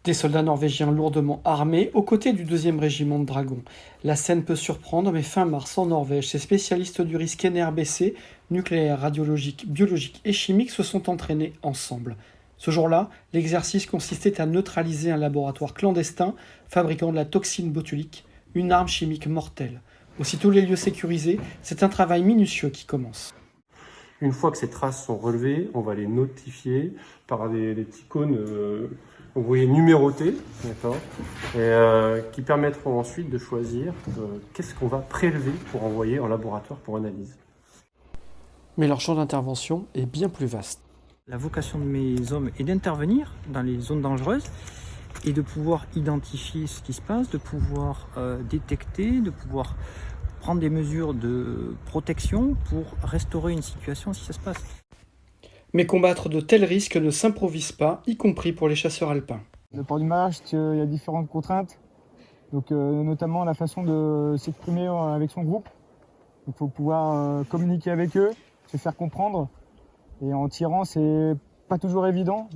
Des soldats norvégiens lourdement armés aux côtés du 2e régiment de dragons. La scène peut surprendre, mais fin mars en Norvège, ces spécialistes du risque NRBC, nucléaire, radiologique, biologique et chimique, se sont entraînés ensemble. Ce jour-là, l'exercice consistait à neutraliser un laboratoire clandestin fabriquant de la toxine botulique, une arme chimique mortelle. Aussitôt les lieux sécurisés, c'est un travail minutieux qui commence. Une fois que ces traces sont relevées, on va les notifier par des petits cônes, vous voyez, numérotés, d'accord, et qui permettront ensuite de choisir qu'est-ce qu'on va prélever pour envoyer en laboratoire pour analyse. Mais leur champ d'intervention est bien plus vaste. La vocation de mes hommes est d'intervenir dans les zones dangereuses et de pouvoir identifier ce qui se passe, de pouvoir détecter, de pouvoir prendre des mesures de protection pour restaurer une situation si ça se passe. Mais combattre de tels risques ne s'improvise pas, y compris pour les chasseurs alpins. Le port du masque, il y a différentes contraintes, donc notamment la façon de s'exprimer avec son groupe. Il faut pouvoir communiquer avec eux, se faire comprendre, et en tirant, c'est pas toujours évident.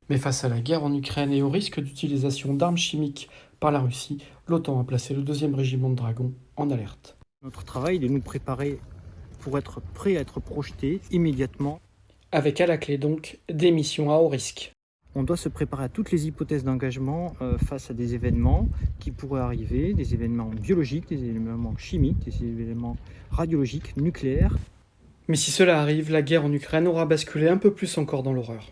Mais face à la guerre en Ukraine et au risque d'utilisation d'armes chimiques par la Russie, l'OTAN a placé le 2e régiment de dragons en alerte. Notre travail est de nous préparer pour être prêt à être projeté immédiatement. Avec à la clé donc des missions à haut risque. On doit se préparer à toutes les hypothèses d'engagement face à des événements qui pourraient arriver, des événements biologiques, des événements chimiques, des événements radiologiques, nucléaires. Mais si cela arrive, la guerre en Ukraine aura basculé un peu plus encore dans l'horreur.